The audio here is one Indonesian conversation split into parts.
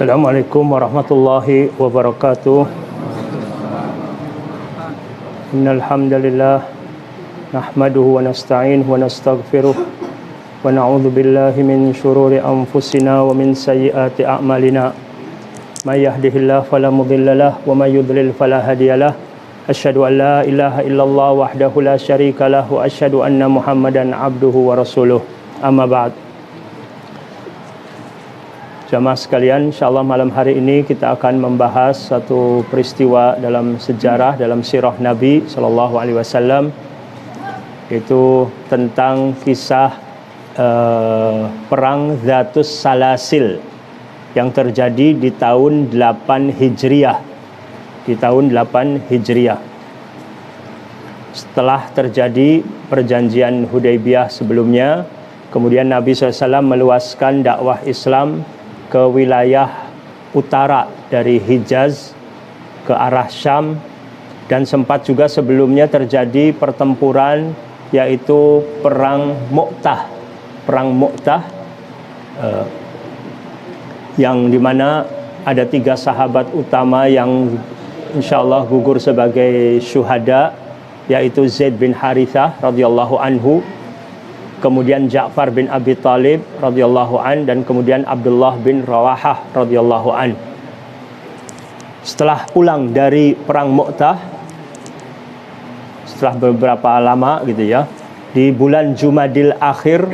Assalamualaikum warahmatullahi wabarakatuh. Innal hamdalillah nahmaduhu wa nasta'inuhu wa nastaghfiruh wa na'udzu billahi min shururi anfusina wa min sayyiati a'malina. May yahdihillahu fala mudhillalah wa may yudlil fala hadiyalah. Asyhadu an la ilaha illallah wahdahu la syarikalah wa asyhadu anna Muhammadan abduhu wa rasuluh. Amma ba'd. Jamaah sekalian, insyaallah malam hari ini kita akan membahas satu peristiwa dalam sejarah, dalam sirah Nabi sallallahu alaihi wasallam, yaitu tentang kisah perang Dzatus Salasil yang terjadi di tahun 8 Hijriah. Di tahun 8 Hijriah. Setelah terjadi perjanjian Hudaybiyah sebelumnya, kemudian Nabi SAW meluaskan dakwah Islam ke wilayah utara dari Hijaz ke arah Syam, dan sempat juga sebelumnya terjadi pertempuran, yaitu perang Mu'tah. Perang Mu'tah yang dimana ada 3 sahabat utama yang insyaallah gugur sebagai syuhada, yaitu Zaid bin Harithah radhiyallahu anhu, kemudian Ja'far bin Abi Thalib radhiyallahu an, dan kemudian Abdullah bin Rawahah radhiyallahu an. Setelah pulang dari perang Mu'tah, setelah beberapa lama gitu ya, di bulan Jumadil Akhir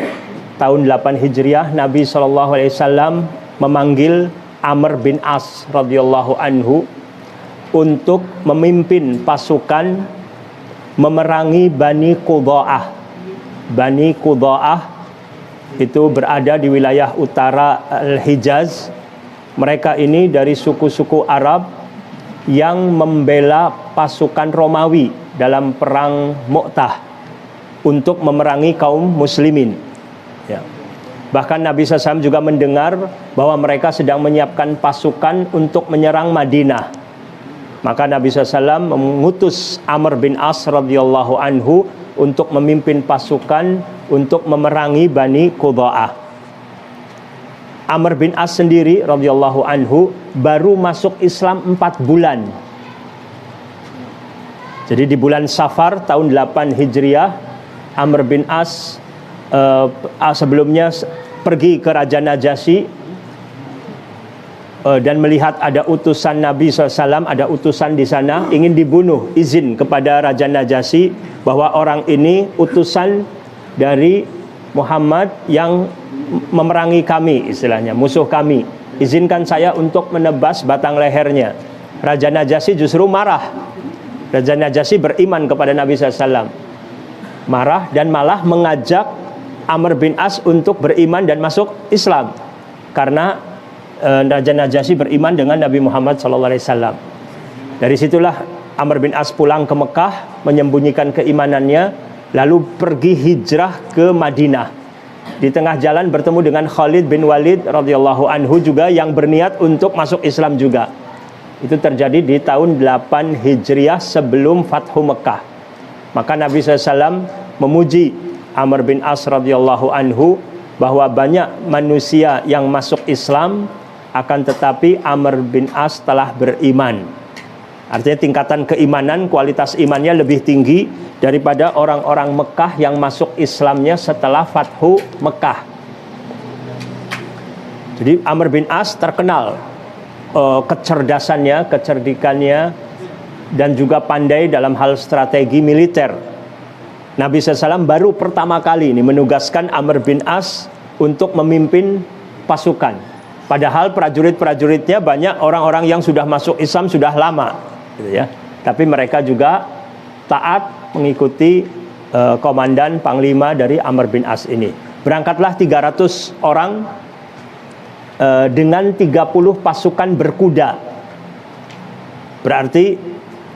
tahun 8 Hijriah, Nabi SAW memanggil Amr bin As radhiyallahu anhu untuk memimpin pasukan memerangi Bani Qudha'ah. Bani Qudha'ah itu berada di wilayah utara Al-Hijaz. Mereka ini dari suku-suku Arab yang membela pasukan Romawi dalam perang Mu'tah untuk memerangi kaum muslimin ya. Bahkan Nabi SAW juga mendengar bahwa mereka sedang menyiapkan pasukan untuk menyerang Madinah. Maka Nabi SAW mengutus Amr bin As radhiyallahu anhu untuk memimpin pasukan untuk memerangi Bani Qudha'ah. Amr bin As sendiri radhiyallahu anhu baru masuk Islam 4 bulan. Jadi di bulan Safar tahun 8 Hijriah, Amr bin As sebelumnya pergi ke Raja Najasyi dan melihat ada utusan Nabi SAW, ada utusan di sana ingin dibunuh, izin kepada Raja Najasyi bahwa orang ini utusan dari Muhammad yang memerangi kami, istilahnya musuh kami, izinkan saya untuk menebas batang lehernya. Raja Najasyi justru marah. Raja Najasyi beriman kepada Nabi SAW, marah dan malah mengajak Amr bin As untuk beriman dan masuk Islam, karena Raja Najasyi beriman dengan Nabi Muhammad SAW. Dari situlah Amr bin As pulang ke Mekah, menyembunyikan keimanannya, lalu pergi hijrah ke Madinah. Di tengah jalan bertemu dengan Khalid bin Walid radhiyallahu anhu juga yang berniat untuk masuk Islam juga. Itu terjadi di tahun 8 Hijriah sebelum Fathu Mekah. Maka Nabi SAW memuji Amr bin As radhiyallahu anhu bahwa banyak manusia yang masuk Islam, akan tetapi Amr bin As telah beriman. Artinya tingkatan keimanan, kualitas imannya lebih tinggi daripada orang-orang Mekah yang masuk Islamnya setelah Fathu Mekah. Jadi Amr bin As terkenal kecerdasannya, kecerdikannya, dan juga pandai dalam hal strategi militer. Nabi SAW baru pertama kali ini menugaskan Amr bin As untuk memimpin pasukan. Padahal prajurit-prajuritnya banyak orang-orang yang sudah masuk Islam sudah lama, gitu ya. Tapi mereka juga taat mengikuti komandan panglima dari Amr bin As ini. Berangkatlah 300 orang dengan 30 pasukan berkuda. Berarti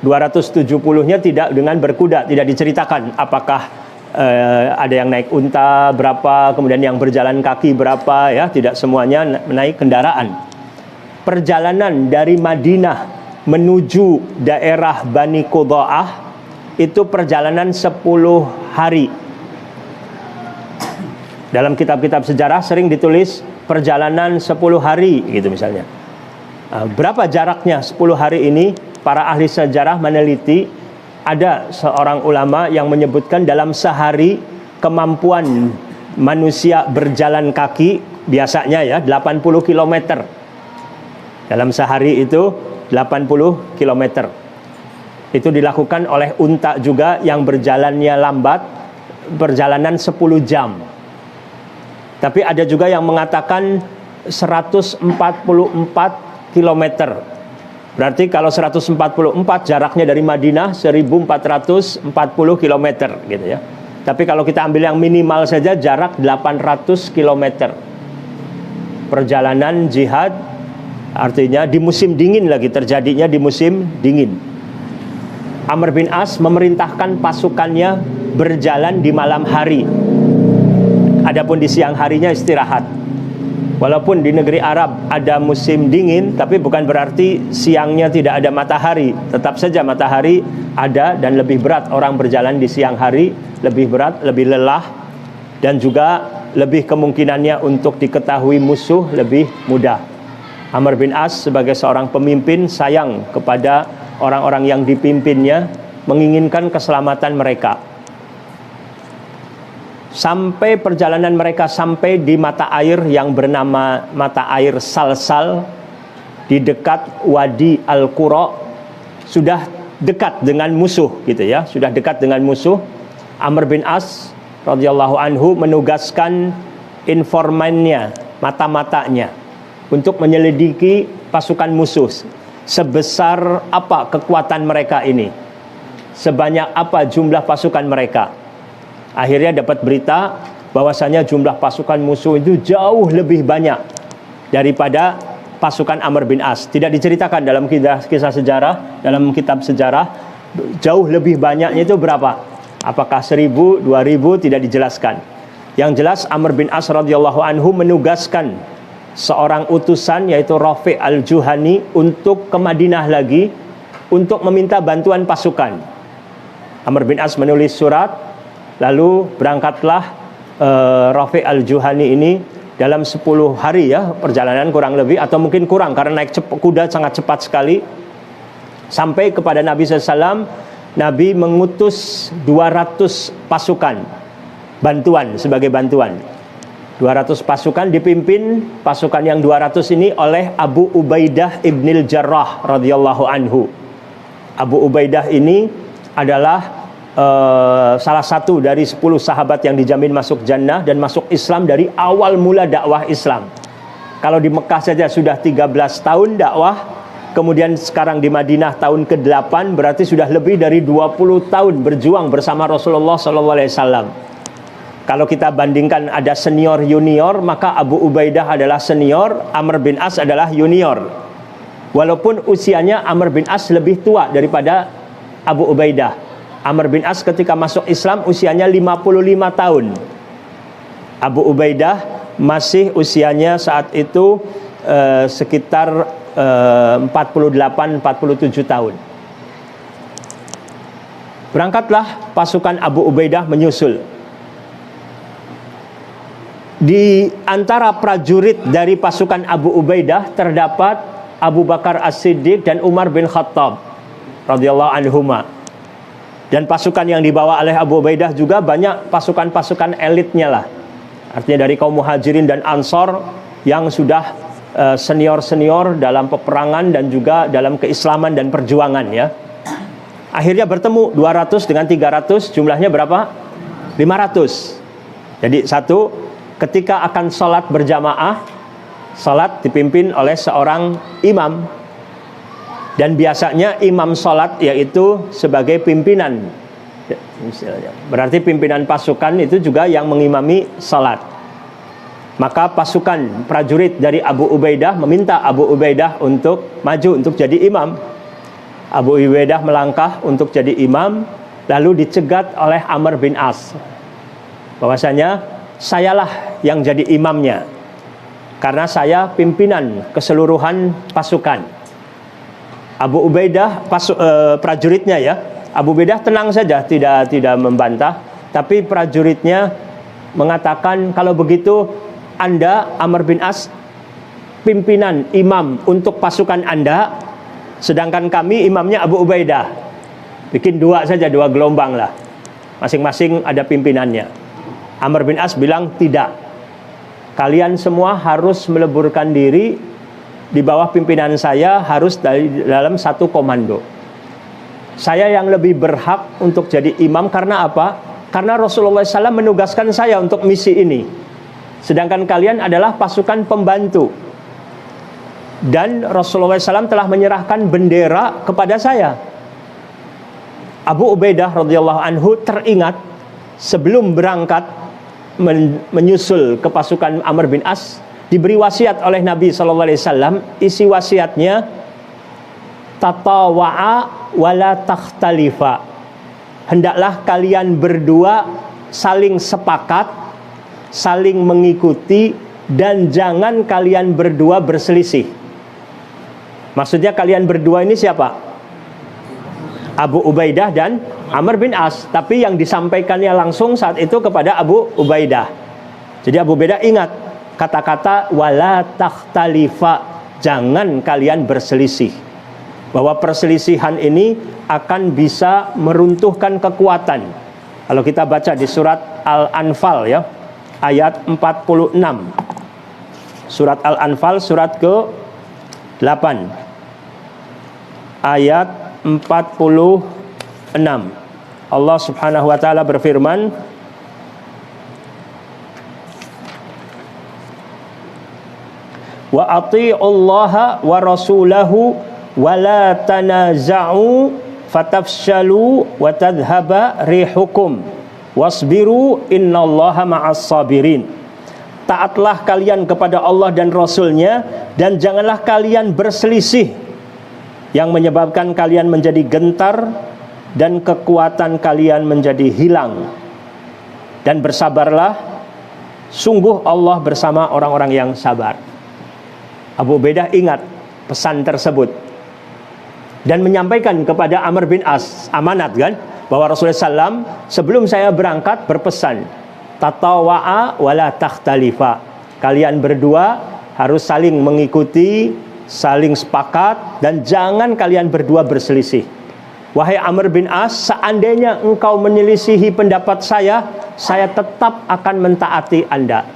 270-nya tidak dengan berkuda, tidak diceritakan apakah ada yang naik unta berapa, kemudian yang berjalan kaki berapa ya, tidak semuanya naik kendaraan. Perjalanan dari Madinah menuju daerah Bani Qudha'ah itu perjalanan 10 hari. Dalam kitab-kitab sejarah sering ditulis perjalanan 10 hari gitu misalnya. Berapa jaraknya 10 hari ini? Para ahli sejarah meneliti, ada seorang ulama yang menyebutkan dalam sehari kemampuan manusia berjalan kaki biasanya ya 80 km. Dalam sehari itu 80 km. Itu dilakukan oleh unta juga yang berjalannya lambat, perjalanan 10 jam. Tapi ada juga yang mengatakan 144 km. Berarti kalau 144 jaraknya dari Madinah 1440 km gitu ya. Tapi kalau kita ambil yang minimal saja jarak 800 km. Perjalanan jihad artinya di musim dingin lagi, terjadinya di musim dingin. Amr bin As memerintahkan pasukannya berjalan di malam hari. Adapun di siang harinya istirahat. Walaupun di negeri Arab ada musim dingin, tapi bukan berarti siangnya tidak ada matahari. Tetap saja matahari ada, dan lebih berat orang berjalan di siang hari, lebih berat, lebih lelah, dan juga lebih kemungkinannya untuk diketahui musuh lebih mudah. Amr bin As sebagai seorang pemimpin sayang kepada orang-orang yang dipimpinnya, menginginkan keselamatan mereka. Sampai perjalanan mereka sampai di mata air yang bernama mata air Salsal di dekat Wadi Al-Qura. Sudah dekat dengan musuh gitu ya, sudah dekat dengan musuh. Amr bin As radhiyallahu anhu menugaskan informannya, mata-matanya, untuk menyelidiki pasukan musuh. Sebesar apa kekuatan mereka ini, sebanyak apa jumlah pasukan mereka. Akhirnya dapat berita bahwasanya jumlah pasukan musuh itu jauh lebih banyak daripada pasukan Amr bin As. Tidak diceritakan dalam kisah sejarah, dalam kitab sejarah, jauh lebih banyaknya itu berapa? Apakah 1000, 2000, tidak dijelaskan. Yang jelas Amr bin As radhiyallahu anhu menugaskan seorang utusan yaitu Rafi' al-Juhani untuk ke Madinah lagi untuk meminta bantuan pasukan. Amr bin As menulis surat. Lalu berangkatlah Rafi' al-Juhani ini dalam 10 hari ya perjalanan kurang lebih, atau mungkin kurang karena naik kuda sangat cepat sekali, sampai kepada Nabi SAW. Nabi mengutus 200 pasukan bantuan, sebagai bantuan. 200 pasukan, dipimpin pasukan yang 200 ini oleh Abu Ubaidah ibnil Jarrah radhiyallahu anhu. Abu Ubaidah ini adalah salah satu dari 10 sahabat yang dijamin masuk jannah dan masuk Islam dari awal mula dakwah Islam. Kalau di Mekah saja sudah 13 tahun dakwah, kemudian sekarang di Madinah tahun ke-8, berarti sudah lebih dari 20 tahun berjuang bersama Rasulullah SAW. Kalau kita bandingkan ada senior junior, maka Abu Ubaidah adalah senior, Amr bin As adalah junior. Walaupun usianya Amr bin As lebih tua daripada Abu Ubaidah. Amr bin As ketika masuk Islam usianya 55 tahun. Abu Ubaidah masih usianya saat itu sekitar 48-47 tahun. Berangkatlah pasukan Abu Ubaidah menyusul. Di antara prajurit dari pasukan Abu Ubaidah terdapat Abu Bakar As-Siddiq dan Umar bin Khattab radhiyallahu anhuma. Dan pasukan yang dibawa oleh Abu Ubaidah juga banyak pasukan-pasukan elitnya lah. Artinya dari kaum muhajirin dan ansor yang sudah senior-senior dalam peperangan dan juga dalam keislaman dan perjuangan ya. Akhirnya bertemu 200 dengan 300, jumlahnya berapa? 500. Jadi satu, ketika akan sholat berjamaah, sholat dipimpin oleh seorang imam. Dan biasanya imam sholat yaitu sebagai pimpinan. Berarti pimpinan pasukan itu juga yang mengimami sholat. Maka pasukan prajurit dari Abu Ubaidah meminta Abu Ubaidah untuk maju untuk jadi imam. Abu Ubaidah melangkah untuk jadi imam, lalu dicegat oleh Amr bin As bahwasanya sayalah yang jadi imamnya, karena saya pimpinan keseluruhan pasukan. Abu Ubaidah prajuritnya ya, Abu Ubaidah tenang saja, tidak membantah, tapi prajuritnya mengatakan, kalau begitu Anda Amr bin As pimpinan imam untuk pasukan Anda, sedangkan kami imamnya Abu Ubaidah. Bikin dua saja, dua gelombang lah, masing-masing ada pimpinannya. Amr bin As bilang, tidak, kalian semua harus meleburkan diri di bawah pimpinan saya, harus dalam satu komando. Saya yang lebih berhak untuk jadi imam. Karena apa? Karena Rasulullah SAW menugaskan saya untuk misi ini, sedangkan kalian adalah pasukan pembantu. Dan Rasulullah SAW telah menyerahkan bendera kepada saya. Abu Ubaidah radhiyallahu anhu teringat sebelum berangkat menyusul ke pasukan Amr bin As, diberi wasiat oleh Nabi SAW. Isi wasiatnya, tatawa'a wala takhtalifa, hendaklah kalian berdua saling sepakat, saling mengikuti, dan jangan kalian berdua berselisih. Maksudnya kalian berdua ini siapa? Abu Ubaidah dan Amr bin As. Tapi yang disampaikannya langsung saat itu kepada Abu Ubaidah. Jadi Abu Ubaidah ingat kata-kata wala takhtalifa, jangan kalian berselisih, bahwa perselisihan ini akan bisa meruntuhkan kekuatan. Kalau kita baca di surat Al-Anfal ya, ayat 46. Surat Al-Anfal surat ke-8 ayat 46. Allah Subhanahu wa taala berfirman, wa ati'ullaha wa rasulahu wa la tanaza'u fatafshalu wa tadhhaba rihukum wasbiru innallaha ma'as sabirin. Taatlah kalian kepada Allah dan Rasulnya, dan janganlah kalian berselisih, yang menyebabkan kalian menjadi gentar dan kekuatan kalian menjadi hilang. Dan bersabarlah, sungguh Allah bersama orang-orang yang sabar. Abu Ubaidah ingat pesan tersebut dan menyampaikan kepada Amr bin As, amanat kan, bahwa Rasulullah SAW sebelum saya berangkat berpesan, tatawa'a wala takhtalifa, kalian berdua harus saling mengikuti, saling sepakat, dan jangan kalian berdua berselisih. Wahai Amr bin As, seandainya engkau menyelisihi pendapat saya tetap akan mentaati Anda.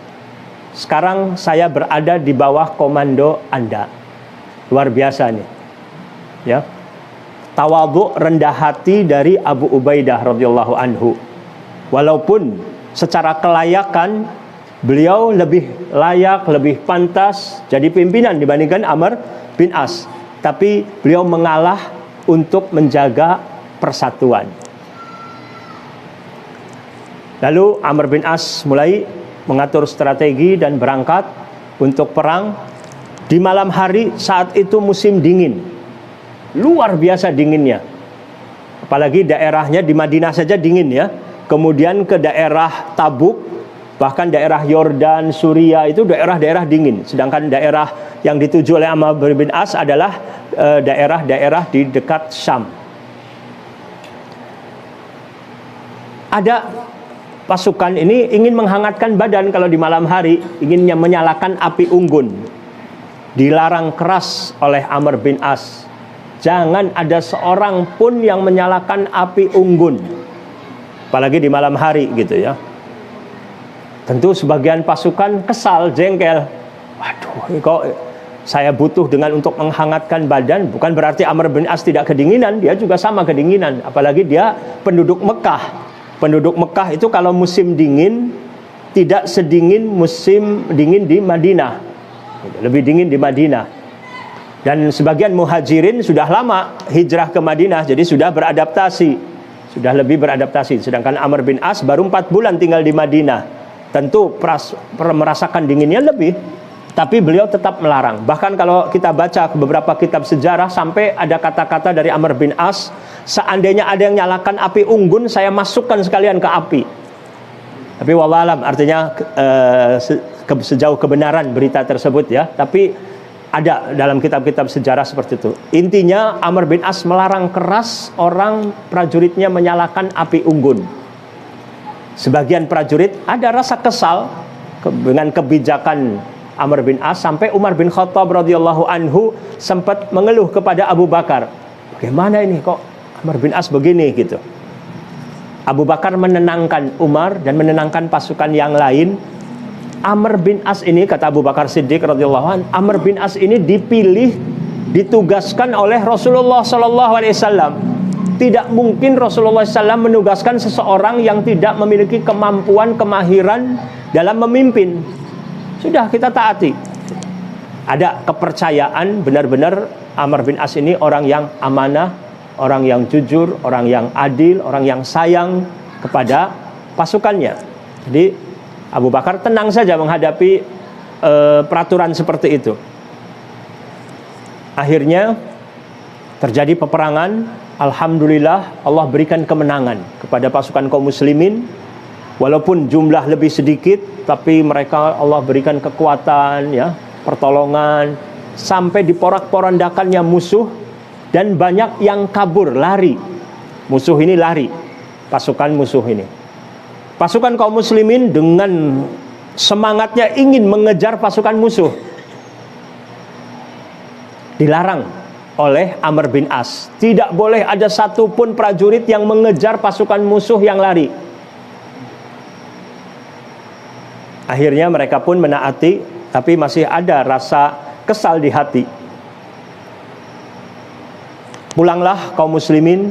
Sekarang saya berada di bawah komando Anda. Luar biasa nih, ya. Tawadhu, rendah hati dari Abu Ubaidah radhiyallahu anhu. Walaupun secara kelayakan beliau lebih layak, lebih pantas jadi pimpinan dibandingkan Amr bin As, tapi beliau mengalah untuk menjaga persatuan. Lalu Amr bin As mulai mengatur strategi dan berangkat untuk perang di malam hari. Saat itu musim dingin, luar biasa dinginnya. Apalagi daerahnya di Madinah saja dingin ya. Kemudian ke daerah Tabuk, bahkan daerah Yordan, Suriah, itu daerah-daerah dingin. Sedangkan daerah yang dituju oleh Amr bin As adalah daerah-daerah di dekat Syam. Ada pasukan ini ingin menghangatkan badan kalau di malam hari, ingin menyalakan api unggun. Dilarang keras oleh Amr bin As, jangan ada seorang pun yang menyalakan api unggun, apalagi di malam hari gitu ya. Tentu sebagian pasukan kesal, jengkel. Waduh, kok saya butuh dengan untuk menghangatkan badan. Bukan berarti Amr bin As tidak kedinginan, dia juga sama kedinginan. Apalagi dia penduduk Mekah. Penduduk Mekah itu kalau musim dingin tidak sedingin musim dingin di Madinah. Lebih dingin di Madinah. Dan sebagian muhajirin sudah lama hijrah ke Madinah, jadi sudah beradaptasi, sudah lebih beradaptasi. Sedangkan Amr bin As baru 4 bulan tinggal di Madinah. Tentu merasakan dinginnya lebih, tapi beliau tetap melarang. Bahkan kalau kita baca beberapa kitab sejarah, sampai ada kata-kata dari Amr bin As, seandainya ada yang nyalakan api unggun, saya masukkan sekalian ke api. Tapi wallahualam, artinya sejauh kebenaran berita tersebut ya. Tapi ada dalam kitab-kitab sejarah seperti itu. Intinya Amr bin As melarang keras orang prajuritnya menyalakan api unggun. Sebagian prajurit ada rasa kesal dengan kebijakan Amr bin As, sampai Umar bin Khattab radhiyallahu anhu sempat mengeluh kepada Abu Bakar, bagaimana ini kok Amr bin As begini gitu. Abu Bakar menenangkan Umar dan menenangkan pasukan yang lain. Amr bin As ini, kata Abu Bakar Siddiq radhiyallahu anhu, Amr bin As ini dipilih, ditugaskan oleh Rasulullah sallallahu alaihi wasallam. Tidak mungkin Rasulullah SAW menugaskan seseorang yang tidak memiliki kemampuan, kemahiran dalam memimpin. Sudah, kita taati. Ada kepercayaan, benar-benar Amr bin As ini orang yang amanah, orang yang jujur, orang yang adil, orang yang sayang kepada pasukannya. Jadi Abu Bakar tenang saja menghadapi peraturan seperti itu. Akhirnya terjadi peperangan. Alhamdulillah Allah berikan kemenangan kepada pasukan kaum muslimin. Walaupun jumlah lebih sedikit, tapi mereka Allah berikan kekuatan, ya, pertolongan, sampai diporak-porandakannya musuh, dan banyak yang kabur, lari. Musuh ini lari, pasukan musuh ini. Pasukan kaum muslimin dengan semangatnya ingin mengejar pasukan musuh, dilarang oleh Amr bin As. Tidak boleh ada satupun prajurit yang mengejar pasukan musuh yang lari. Akhirnya mereka pun menaati, tapi masih ada rasa kesal di hati. Pulanglah kaum muslimin,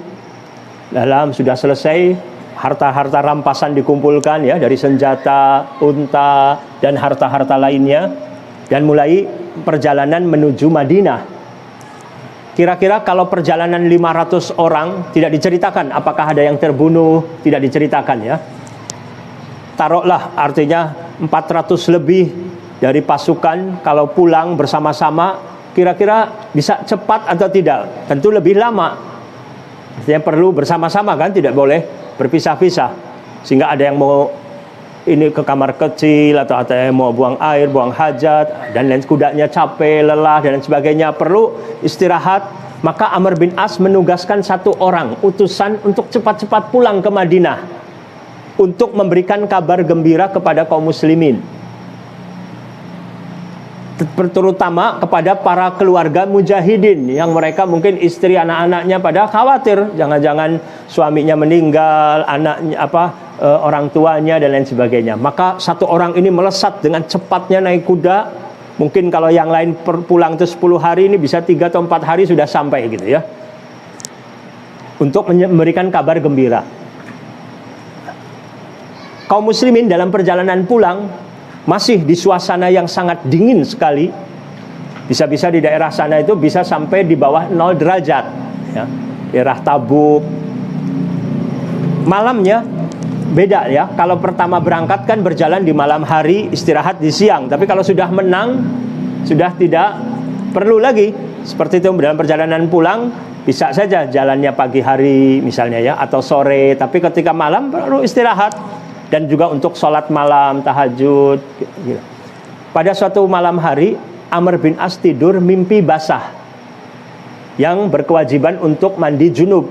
dalam sudah selesai, harta-harta rampasan dikumpulkan, ya, dari senjata, unta, dan harta-harta lainnya, dan mulai perjalanan menuju Madinah. Kira-kira kalau perjalanan 500 orang, tidak diceritakan apakah ada yang terbunuh, tidak diceritakan, ya. Taruhlah artinya 400 lebih dari pasukan kalau pulang bersama-sama, kira-kira bisa cepat atau tidak? Tentu lebih lama. Artinya perlu bersama-sama kan, tidak boleh berpisah-pisah. Sehingga ada yang mau ini ke kamar kecil, atau ada yang mau buang air, buang hajat, dan lain, kudanya capek, lelah, dan sebagainya, perlu istirahat. Maka Amr bin As menugaskan satu orang utusan untuk cepat-cepat pulang ke Madinah untuk memberikan kabar gembira kepada kaum muslimin, terutama kepada para keluarga mujahidin yang mereka mungkin istri anak-anaknya pada khawatir, jangan-jangan suaminya meninggal, anaknya orang tuanya, dan lain sebagainya. Maka satu orang ini melesat dengan cepatnya naik kuda. Mungkin kalau yang lain pulang itu 10 hari, ini bisa 3 atau 4 hari sudah sampai gitu, ya, untuk memberikan kabar gembira. Kaum muslimin dalam perjalanan pulang masih di suasana yang sangat dingin sekali. Bisa-bisa di daerah sana itu bisa sampai di bawah 0 derajat, ya, daerah Tabuk. Malamnya beda, ya. Kalau pertama berangkat kan berjalan di malam hari, istirahat di siang. Tapi kalau sudah menang, sudah tidak perlu lagi. Seperti itu dalam perjalanan pulang, bisa saja jalannya pagi hari misalnya, ya, atau sore. Tapi ketika malam perlu istirahat. Dan juga untuk sholat malam, tahajud. Pada suatu malam hari, Amr bin As tidur mimpi basah, yang berkewajiban untuk mandi junub.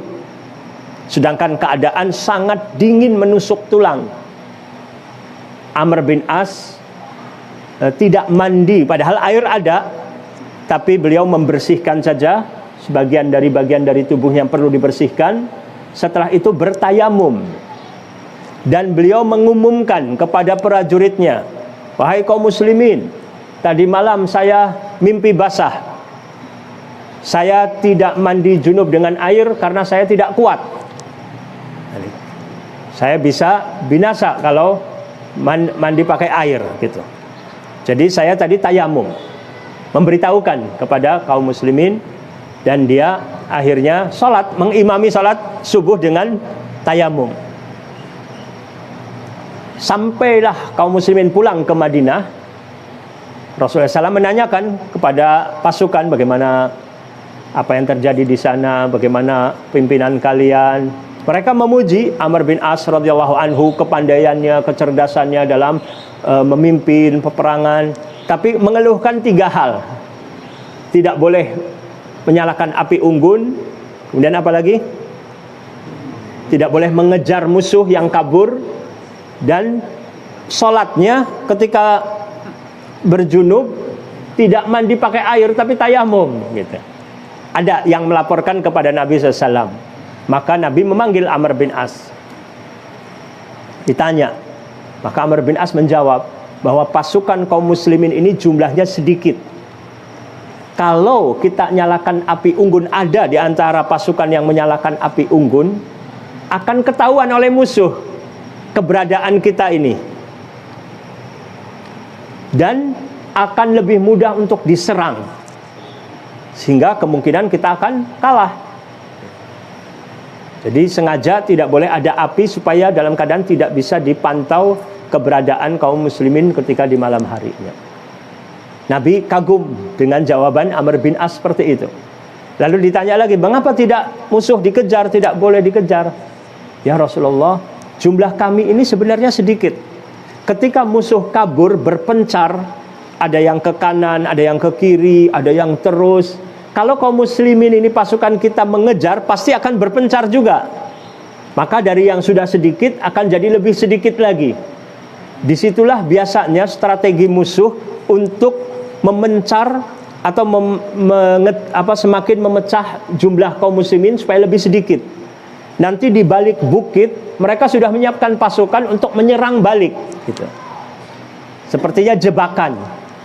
Sedangkan keadaan sangat dingin menusuk tulang. Amr bin As tidak mandi, padahal air ada, tapi beliau membersihkan saja bagian dari tubuh yang perlu dibersihkan. Setelah itu bertayamum, dan beliau mengumumkan kepada prajuritnya, wahai kaum muslimin, tadi malam saya mimpi basah. Saya tidak mandi junub dengan air karena saya tidak kuat. Saya bisa binasa kalau mandi pakai air gitu. Jadi saya tadi tayamum, memberitahukan kepada kaum muslimin, dan dia akhirnya sholat, mengimami sholat subuh dengan tayamum. Sampailah kaum muslimin pulang ke Madinah. Rasulullah SAW menanyakan kepada pasukan bagaimana, apa yang terjadi di sana, bagaimana pimpinan kalian. Mereka memuji Amr bin As radhiyallahu anhu, kepandaiannya, kecerdasannya dalam memimpin peperangan, tapi mengeluhkan 3 hal. Tidak boleh menyalakan api unggun. Kemudian apa lagi? Tidak boleh mengejar musuh yang kabur. Dan sholatnya ketika berjunub tidak mandi pakai air tapi tayamum gitu. Ada yang melaporkan kepada Nabi SAW. Maka Nabi memanggil Amr bin As. Ditanya. Maka Amr bin As menjawab bahwa pasukan kaum muslimin ini jumlahnya sedikit. Kalau kita nyalakan api unggun, ada di antara pasukan yang menyalakan api unggun, akan ketahuan oleh musuh keberadaan kita ini. Dan akan lebih mudah untuk diserang. Sehingga kemungkinan kita akan kalah. Jadi sengaja tidak boleh ada api supaya dalam keadaan tidak bisa dipantau keberadaan kaum muslimin ketika di malam harinya. Nabi kagum dengan jawaban Amr bin As seperti itu. Lalu ditanya lagi, mengapa tidak musuh dikejar, tidak boleh dikejar? Ya Rasulullah, jumlah kami ini sebenarnya sedikit. Ketika musuh kabur berpencar, ada yang ke kanan, ada yang ke kiri, ada yang terus. Kalau kaum muslimin ini pasukan kita mengejar, pasti akan berpencar juga. Maka dari yang sudah sedikit akan jadi lebih sedikit lagi. Disitulah biasanya strategi musuh untuk memencar atau semakin memecah jumlah kaum muslimin supaya lebih sedikit. Nanti di balik bukit mereka sudah menyiapkan pasukan untuk menyerang balik gitu. Sepertinya jebakan.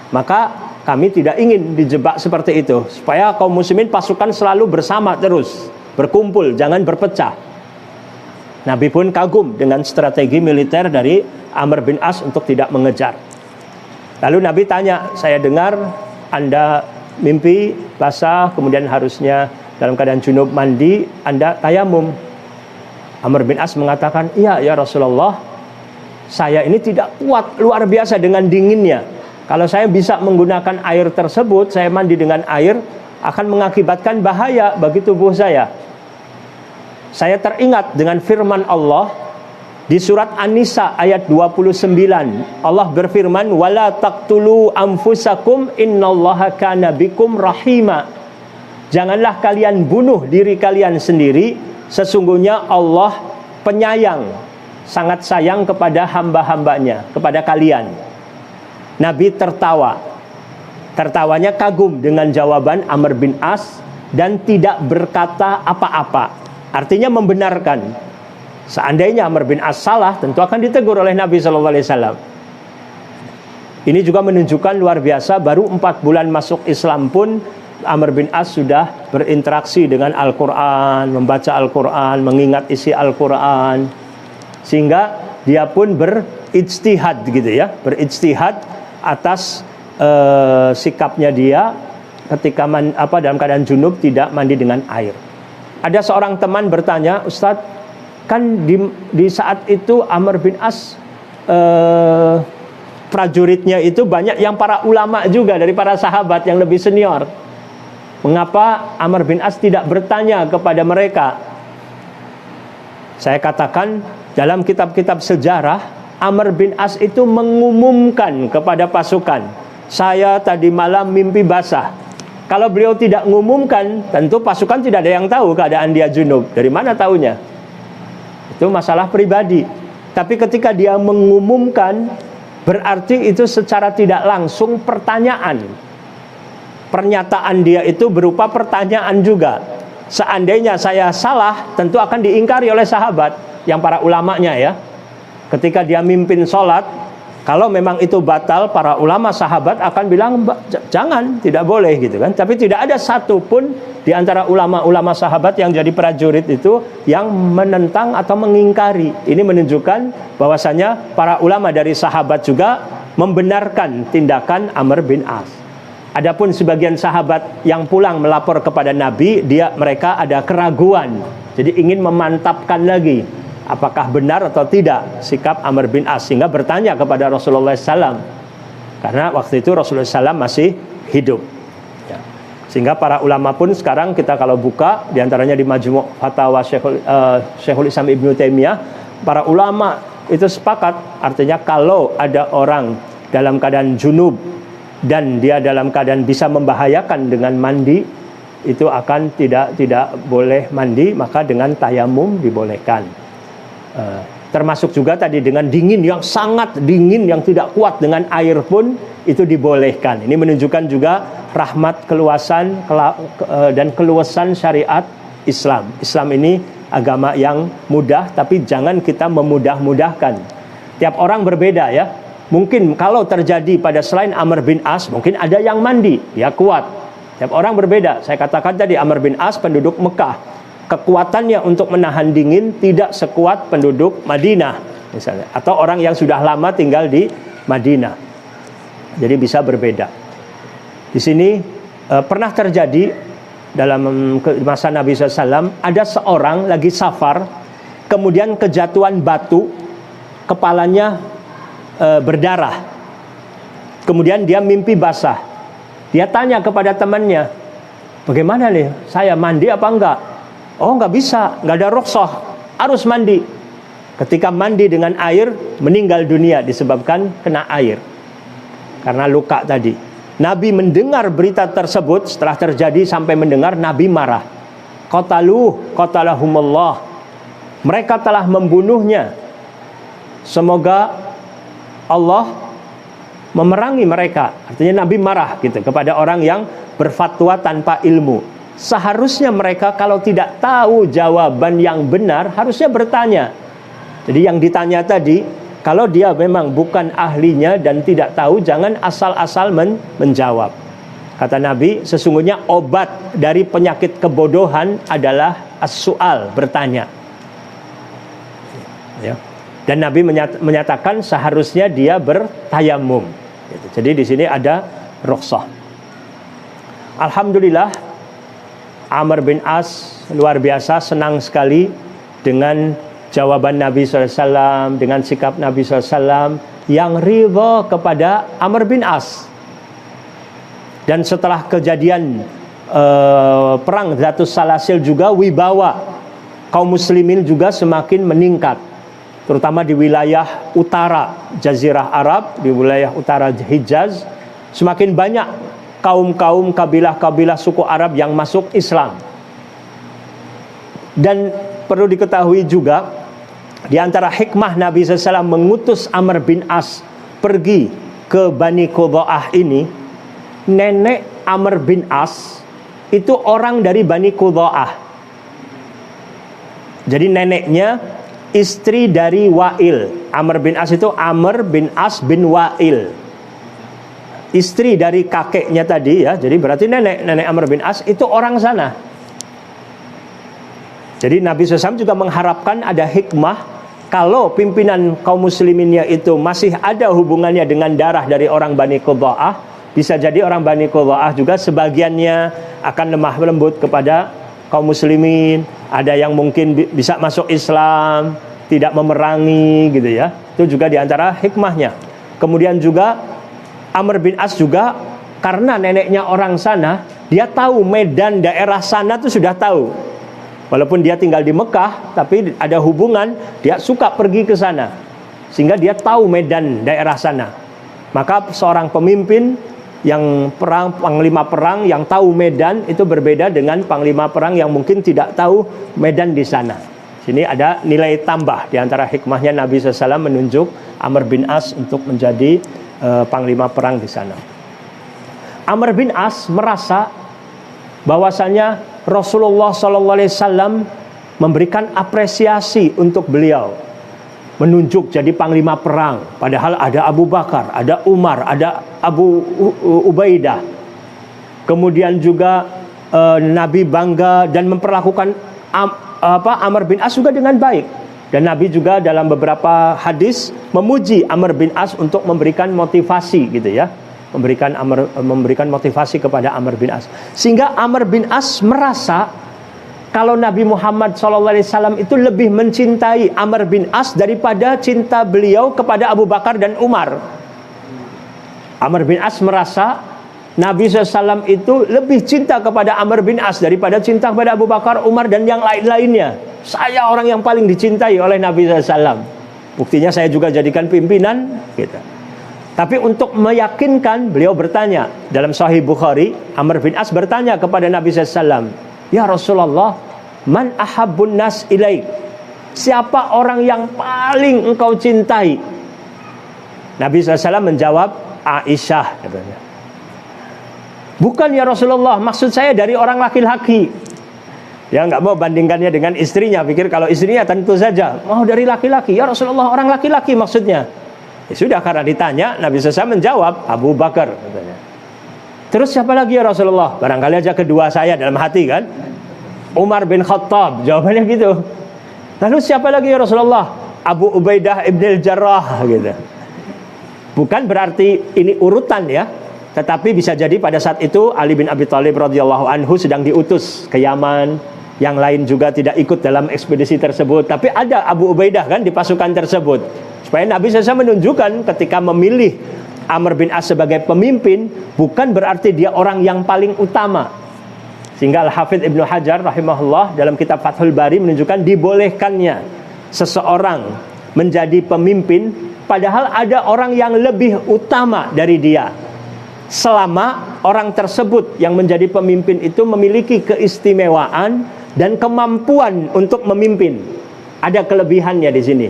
Maka kami tidak ingin dijebak seperti itu, supaya kaum muslimin pasukan selalu bersama terus, berkumpul, jangan berpecah. Nabi pun kagum dengan strategi militer dari Amr bin As untuk tidak mengejar. Lalu Nabi tanya, saya dengar Anda mimpi basah, kemudian harusnya dalam keadaan junub mandi, Anda tayamum. Amr bin As mengatakan, iya ya Rasulullah, saya ini tidak kuat, luar biasa dengan dinginnya. Kalau saya bisa menggunakan air tersebut, saya mandi dengan air, akan mengakibatkan bahaya bagi tubuh saya. Saya teringat dengan firman Allah di surat An-Nisa ayat 29. Allah berfirman, wala taqtulu anfusakum innallaha kana bikum rahima. Janganlah kalian bunuh diri kalian sendiri, sesungguhnya Allah penyayang, sangat sayang kepada hamba-hambanya, kepada kalian. Nabi tertawa. Tertawanya kagum dengan jawaban Amr bin As dan tidak berkata apa-apa. Artinya membenarkan. Seandainya Amr bin As salah, tentu akan ditegur oleh Nabi SAW. Ini juga menunjukkan luar biasa, baru 4 bulan masuk Islam pun Amr bin As sudah berinteraksi dengan Al-Quran, membaca Al-Quran, mengingat isi Al-Quran. Sehingga dia pun berijtihad gitu ya, berijtihad atas sikapnya dia ketika dalam keadaan junub tidak mandi dengan air. Ada seorang teman bertanya, Ustadz, kan di saat itu Amr bin As prajuritnya itu banyak yang para ulama juga dari para sahabat yang lebih senior. Mengapa Amr bin As tidak bertanya kepada mereka? Saya katakan dalam kitab-kitab sejarah, Amr bin As itu mengumumkan kepada pasukan, saya tadi malam mimpi basah. Kalau beliau tidak mengumumkan, tentu pasukan tidak ada yang tahu keadaan dia junub. Dari mana tahunya? Itu masalah pribadi. Tapi ketika dia mengumumkan, berarti itu secara tidak langsung pertanyaan. Pernyataan dia itu berupa pertanyaan juga. Seandainya saya salah, tentu akan diingkari oleh sahabat, yang para ulamanya ya. Ketika dia mimpin sholat, kalau memang itu batal, para ulama sahabat akan bilang jangan, tidak boleh gitu kan. Tapi tidak ada satupun di antara ulama-ulama sahabat yang jadi prajurit itu yang menentang atau mengingkari. Ini menunjukkan bahwasanya para ulama dari sahabat juga membenarkan tindakan Amr bin As. Adapun sebagian sahabat yang pulang melapor kepada Nabi, mereka ada keraguan. Jadi ingin memantapkan lagi apakah benar atau tidak sikap Amr bin As, sehingga bertanya kepada Rasulullah SAW. Karena waktu itu Rasulullah SAW masih hidup ya. Sehingga para ulama pun sekarang kita kalau buka, diantaranya di Majmu' Fatawa Syekhul Islam Ibnu Taimiyah, para ulama itu sepakat, artinya kalau ada orang dalam keadaan junub dan dia dalam keadaan bisa membahayakan dengan mandi, itu akan tidak boleh mandi, maka dengan tayamum dibolehkan. Termasuk juga tadi dengan dingin yang sangat dingin yang tidak kuat dengan air pun itu dibolehkan. Ini menunjukkan juga rahmat, keluasan dan keluasan syariat Islam. Islam ini agama yang mudah, tapi jangan kita memudah-mudahkan. Tiap orang berbeda ya. Mungkin kalau terjadi pada selain Amr bin As, mungkin ada yang mandi, ya kuat. Tiap orang berbeda. Saya katakan tadi Amr bin As penduduk Mekah, kekuatannya untuk menahan dingin tidak sekuat penduduk Madinah misalnya, atau orang yang sudah lama tinggal di Madinah. Jadi bisa berbeda. Di sini pernah terjadi dalam masa Nabi SAW, ada seorang lagi safar, kemudian kejatuhan batu, kepalanya berdarah. Kemudian dia mimpi basah. Dia tanya kepada temannya, bagaimana nih, saya mandi apa enggak? Oh enggak bisa, enggak ada rukhsah, harus mandi. Ketika mandi dengan air, meninggal dunia disebabkan kena air karena luka tadi. Nabi mendengar berita tersebut, setelah terjadi sampai mendengar, Nabi marah. Qatalahumullah. Mereka telah membunuhnya. Semoga Allah memerangi mereka. Artinya Nabi marah gitu kepada orang yang berfatwa tanpa ilmu. Seharusnya mereka kalau tidak tahu jawaban yang benar, harusnya bertanya. Jadi yang ditanya tadi, kalau dia memang bukan ahlinya dan tidak tahu, jangan asal-asal menjawab. Kata Nabi, sesungguhnya obat dari penyakit kebodohan adalah as-su'al, bertanya. Ya. Dan Nabi menyatakan seharusnya dia bertayamum. Jadi di sini ada rukhsah. Alhamdulillah, Amr bin As luar biasa senang sekali dengan jawaban Nabi SAW, dengan sikap Nabi SAW yang ridha kepada Amr bin As. Dan setelah kejadian perang Zatus Salasil juga, wibawa kaum muslimin juga semakin meningkat, terutama di wilayah utara Jazirah Arab, di wilayah utara Hijaz. Semakin banyak kaum-kaum, kabilah-kabilah suku Arab yang masuk Islam. Dan perlu diketahui juga, di antara hikmah Nabi SAW mengutus Amr bin As pergi ke Bani Qudha'ah ini, nenek Amr bin As itu orang dari Bani Qudha'ah. Jadi neneknya istri dari Wa'il. Amr bin As itu Amr bin As bin Wa'il, istri dari kakeknya tadi ya. Jadi berarti nenek Amr bin As itu orang sana. Jadi Nabi SAW juga mengharapkan ada hikmah, kalau pimpinan kaum musliminnya itu masih ada hubungannya dengan darah dari orang Bani Qudha'ah, bisa jadi orang Bani Qudha'ah juga sebagiannya akan lemah lembut kepada kaum muslimin. Ada yang mungkin bisa masuk Islam, tidak memerangi gitu ya. Itu juga diantara hikmahnya. Kemudian juga Amr bin As juga karena neneknya orang sana, dia tahu medan daerah sana itu sudah tahu. Walaupun dia tinggal di Mekah, tapi ada hubungan, dia suka pergi ke sana, sehingga dia tahu medan daerah sana. Maka seorang pemimpin yang perang, panglima perang yang tahu medan, itu berbeda dengan panglima perang yang mungkin tidak tahu medan di sana. Sini ada nilai tambah di antara hikmahnya Nabi SAW menunjuk Amr bin As untuk menjadi panglima perang di sana. Amr bin As merasa bahwasanya Rasulullah SAW memberikan apresiasi untuk beliau, menunjuk jadi panglima perang. Padahal ada Abu Bakar, ada Umar, ada Abu Ubaidah. Kemudian juga Nabi bangga dan memperlakukan Amr bin As juga dengan baik. Dan Nabi juga dalam beberapa hadis memuji Amr bin As untuk memberikan motivasi gitu ya. Memberikan motivasi kepada Amr bin As, sehingga Amr bin As merasa kalau Nabi Muhammad SAW itu lebih mencintai Amr bin As daripada cinta beliau kepada Abu Bakar dan Umar. Amr bin As merasa Nabi SAW itu lebih cinta kepada Amr bin As daripada cinta kepada Abu Bakar, Umar dan yang lain-lainnya. Saya orang yang paling dicintai oleh Nabi SAW. Buktinya saya juga jadikan pimpinan gitu. Tapi untuk meyakinkan, beliau bertanya dalam Sahih Bukhari, Amr bin As bertanya kepada Nabi SAW, "Ya Rasulullah, man ahabbun nas ilaik?" siapa orang yang paling engkau cintai? Nabi SAW menjawab, Aisyah, katanya. Bukan ya Rasulullah, maksud saya dari orang laki-laki. Ya nggak mau bandingkannya dengan istrinya, pikir kalau istrinya tentu saja mau dari laki-laki. Ya Rasulullah, orang laki-laki maksudnya. Ya sudah, karena ditanya, Nabi SAW menjawab, Abu Bakar, katanya. Terus siapa lagi ya Rasulullah? Barangkali aja kedua saya dalam hati kan, Umar bin Khattab, jawabannya gitu. Lalu siapa lagi ya Rasulullah? Abu Ubaidah ibn al-Jarrah, gitu. Bukan berarti ini urutan ya, tetapi bisa jadi pada saat itu Ali bin Abi Thalib radhiyallahu anhu sedang diutus ke Yaman. Yang lain juga tidak ikut dalam ekspedisi tersebut, tapi ada Abu Ubaidah kan di pasukan tersebut. Supaya Nabi SAW menunjukkan ketika memilih Amr bin As sebagai pemimpin, bukan berarti dia orang yang paling utama. Sehingga Al-Hafidz Ibnu Hajar rahimahullah dalam kitab Fathul Bari menunjukkan dibolehkannya seseorang menjadi pemimpin, padahal ada orang yang lebih utama dari dia, selama orang tersebut yang menjadi pemimpin itu memiliki keistimewaan dan kemampuan untuk memimpin. Ada kelebihannya di sini.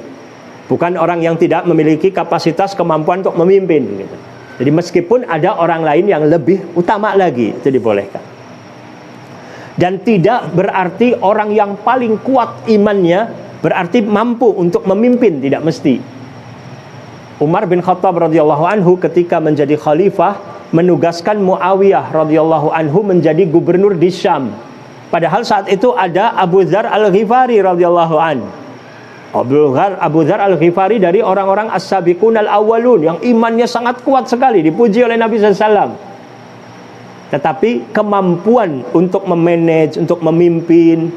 Bukan orang yang tidak memiliki kapasitas kemampuan untuk memimpin, gitu. Jadi meskipun ada orang lain yang lebih utama lagi, itu dibolehkan. Dan tidak berarti orang yang paling kuat imannya berarti mampu untuk memimpin, tidak mesti. Umar bin Khattab radhiyallahu anhu ketika menjadi khalifah menugaskan Muawiyah radhiyallahu anhu menjadi gubernur di Syam. Padahal saat itu ada Abu Dzar al-Ghifari radhiyallahu an. Abu Dzar al-Ghifari dari orang-orang as-sabiqun al-awwalun yang imannya sangat kuat sekali, dipuji oleh Nabi SAW. Tetapi kemampuan untuk memanage, untuk memimpin,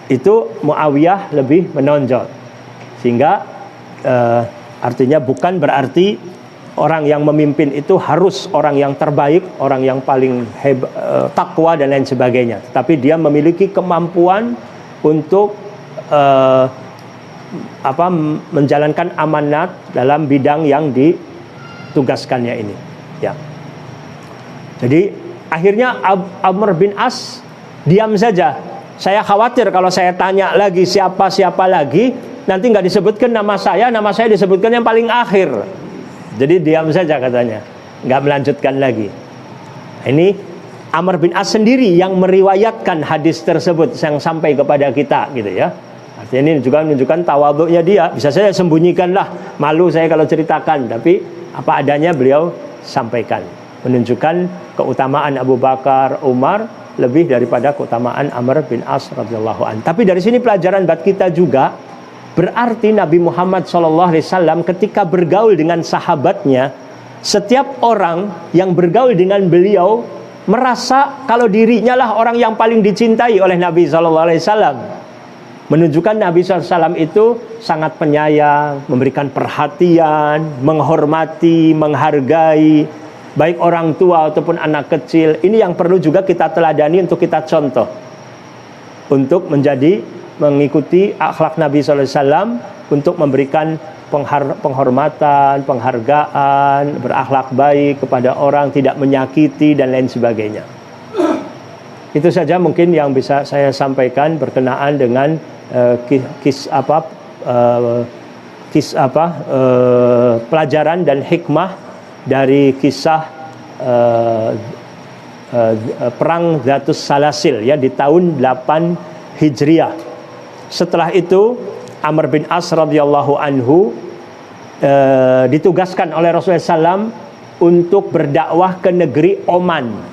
itu Muawiyah lebih menonjol. Sehingga artinya bukan berarti orang yang memimpin itu harus orang yang terbaik, orang yang paling takwa dan lain sebagainya. Tapi dia memiliki kemampuan untuk menjalankan amanat dalam bidang yang ditugaskannya ini. Ya. Jadi akhirnya Amr bin As diam saja. Saya khawatir kalau saya tanya lagi siapa lagi, nanti nggak disebutkan nama saya disebutkan yang paling akhir. Jadi diam saja katanya, nggak melanjutkan lagi. Ini Amr bin As sendiri yang meriwayatkan hadis tersebut yang sampai kepada kita, gitu ya. Artinya ini juga menunjukkan tawadhu'nya dia. Bisa saya sembunyikanlah, malu saya kalau ceritakan, tapi apa adanya beliau sampaikan, menunjukkan keutamaan Abu Bakar, Umar lebih daripada keutamaan Amr bin As radhiyallahu anhu. Tapi dari sini pelajaran buat kita juga, berarti Nabi Muhammad SAW ketika bergaul dengan sahabatnya, setiap orang yang bergaul dengan beliau merasa kalau dirinya lah orang yang paling dicintai oleh Nabi SAW. Menunjukkan Nabi SAW itu sangat penyayang, memberikan perhatian, menghormati, menghargai, baik orang tua ataupun anak kecil. Ini yang perlu juga kita teladani untuk kita contoh, untuk mengikuti akhlak Nabi SAW, untuk memberikan penghormatan, penghargaan, berakhlak baik kepada orang, tidak menyakiti dan lain sebagainya. Itu saja mungkin yang bisa saya sampaikan berkenaan dengan pelajaran dan hikmah dari kisah perang Dzatus Salasil ya di tahun 8 Hijriah. Setelah itu Amr bin As radhiyallahu anhu ditugaskan oleh Rasulullah SAW untuk berdakwah ke negeri Oman.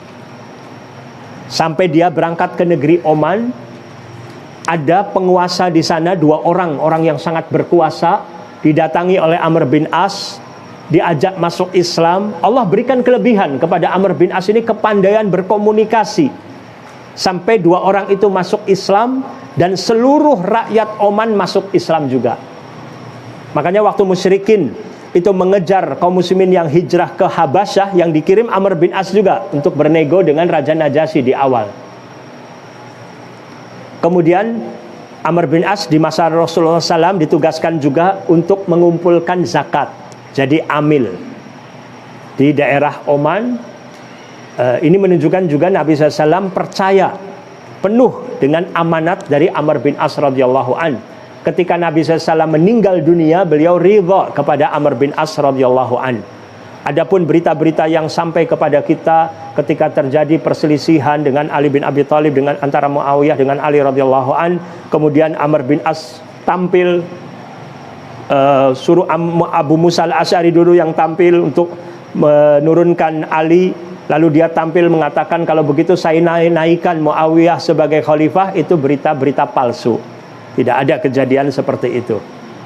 Sampai dia berangkat ke negeri Oman, ada penguasa di sana, 2 orang yang sangat berkuasa, didatangi oleh Amr bin As, diajak masuk Islam. Allah berikan kelebihan kepada Amr bin As ini, kepandaian berkomunikasi, sampai 2 orang itu masuk Islam. Dan seluruh rakyat Oman masuk Islam juga. Makanya waktu musyrikin itu mengejar kaum muslimin yang hijrah ke Habasyah, yang dikirim Amr bin As juga untuk bernego dengan Raja Najasyi di awal. Kemudian Amr bin As di masa Rasulullah SAW ditugaskan juga untuk mengumpulkan zakat, jadi amil di daerah Oman. Ini menunjukkan juga Nabi SAW percaya penuh dengan amanat dari Amr bin As radhiyallahu an. ketika Nabi SAW meninggal dunia, beliau ridha kepada Amr bin As radhiyallahu an. Adapun berita-berita yang sampai kepada kita ketika terjadi perselisihan dengan Ali bin Abi Thalib, dengan antara Muawiyah dengan Ali radhiyallahu an, kemudian Amr bin As tampil, suruh Abu Musa al-Asy'ari dulu yang tampil untuk menurunkan Ali, lalu dia tampil mengatakan kalau begitu saya naikkan Muawiyah sebagai khalifah. Itu berita-berita palsu. Tidak ada kejadian seperti itu.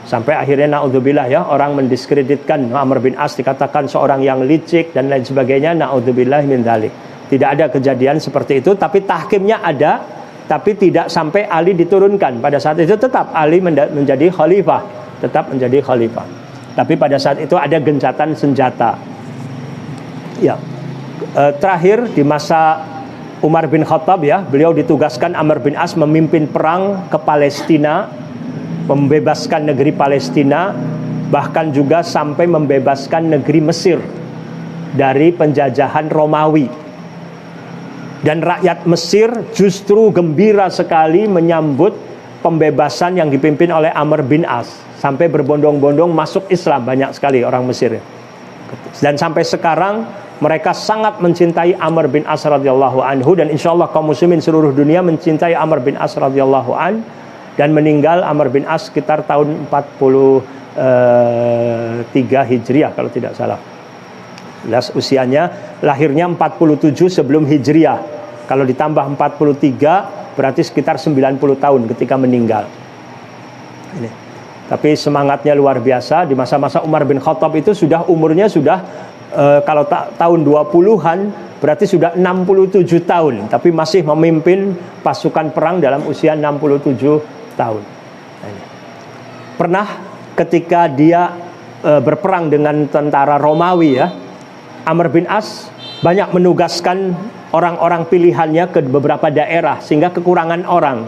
Sampai akhirnya naudzubillah ya, orang mendiskreditkan Amr bin As, dikatakan seorang yang licik dan lain sebagainya. Naudzubillah min dzalik. Tidak ada kejadian seperti itu, tapi tahkimnya ada, tapi tidak sampai Ali diturunkan. Pada saat itu tetap Ali menjadi khalifah, tetap menjadi khalifah. Tapi pada saat itu ada gencatan senjata. Ya. Terakhir di masa Umar bin Khattab ya, beliau ditugaskan Amr bin As memimpin perang ke Palestina, membebaskan negeri Palestina, bahkan juga sampai membebaskan negeri Mesir dari penjajahan Romawi. Dan rakyat Mesir justru gembira sekali menyambut pembebasan yang dipimpin oleh Amr bin As, sampai berbondong-bondong masuk Islam banyak sekali orang Mesir. Dan sampai sekarang mereka sangat mencintai Amr bin As radhiyallahu anhu, dan insyaallah kaum muslimin seluruh dunia mencintai Amr bin As radhiyallahu an. Dan meninggal Amr bin As sekitar tahun 43 Hijriah kalau tidak salah. Usianya, lahirnya 47 sebelum Hijriah. Kalau ditambah 43 berarti sekitar 90 tahun ketika meninggal. Ini. Tapi semangatnya luar biasa. Di masa-masa Umar bin Khattab itu sudah umurnya kalau tahun 20-an berarti sudah 67 tahun, tapi masih memimpin pasukan perang dalam usia 67 tahun. Pernah ketika dia berperang dengan tentara Romawi ya, Amr bin As banyak menugaskan orang-orang pilihannya ke beberapa daerah sehingga kekurangan orang.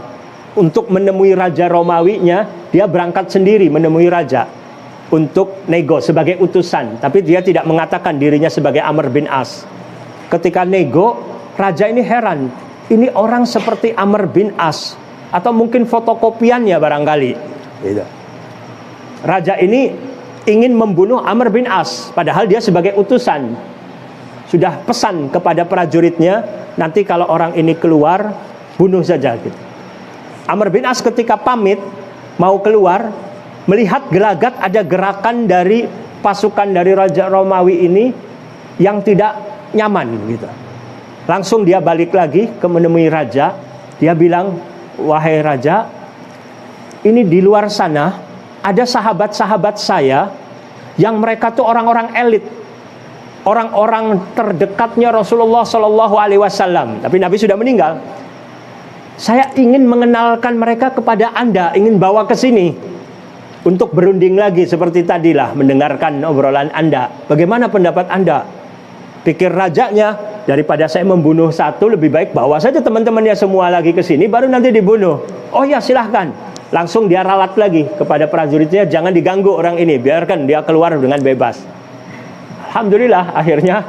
Untuk menemui raja Romawinya, dia berangkat sendiri menemui raja untuk nego sebagai utusan, tapi dia tidak mengatakan dirinya sebagai Amr bin As. Ketika nego, raja ini heran, ini orang seperti Amr bin As, atau mungkin fotokopiannya barangkali. Raja ini ingin membunuh Amr bin As, padahal dia sebagai utusan. Sudah pesan kepada prajuritnya, nanti kalau orang ini keluar, bunuh saja gitu. Amr bin As ketika pamit mau keluar, melihat gelagat ada gerakan dari pasukan dari Raja Romawi ini yang tidak nyaman gitu. Langsung dia balik lagi ke menemui raja. Dia bilang, wahai raja, ini di luar sana ada sahabat-sahabat saya yang mereka tuh orang-orang elit, orang-orang terdekatnya Rasulullah Shallallahu Alaihi Wasallam. Tapi Nabi sudah meninggal. Saya ingin mengenalkan mereka kepada Anda, ingin bawa ke sini untuk berunding lagi seperti tadilah, mendengarkan obrolan Anda. Bagaimana pendapat Anda? Pikir rajanya, daripada saya membunuh satu, lebih baik bawa saja teman-temannya semua lagi ke sini, baru nanti dibunuh. Oh ya, silahkan. Langsung dia ralat lagi kepada prajuritnya, jangan diganggu orang ini, biarkan dia keluar dengan bebas. Alhamdulillah, akhirnya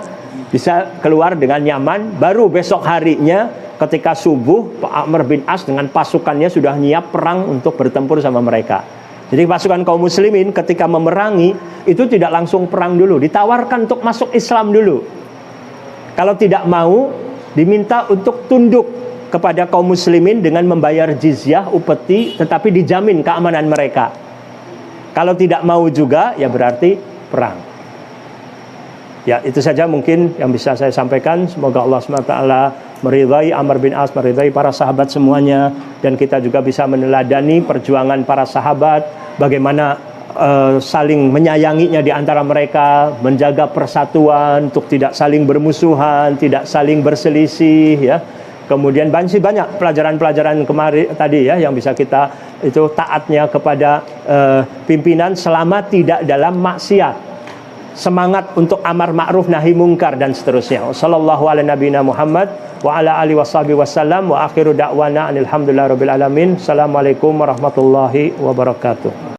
bisa keluar dengan nyaman. Baru besok harinya ketika subuh, Pak Amr bin As dengan pasukannya sudah nyiap perang untuk bertempur sama mereka. Jadi pasukan kaum muslimin ketika memerangi itu tidak langsung perang dulu, ditawarkan untuk masuk Islam dulu. Kalau tidak mau, diminta untuk tunduk kepada kaum muslimin dengan membayar jizyah, upeti, tetapi dijamin keamanan mereka. Kalau tidak mau juga, ya berarti perang. Ya, itu saja mungkin yang bisa saya sampaikan. Semoga Allah SWT meridhai Amr bin As, meridhai para sahabat semuanya, dan kita juga bisa meneladani perjuangan para sahabat, bagaimana saling menyayanginya di antara mereka, menjaga persatuan untuk tidak saling bermusuhan, tidak saling berselisih ya. Kemudian banyak pelajaran-pelajaran kemarin tadi ya yang bisa kita itu taatnya kepada pimpinan selama tidak dalam maksiat. Semangat untuk amar ma'ruf nahi mungkar dan seterusnya. Sallallahu ala nabiyina Muhammad wa ala alihi washabihi wasallam wa akhiru da'wana alhamdulillahirabbil alamin. Assalamualaikum warahmatullahi wabarakatuh.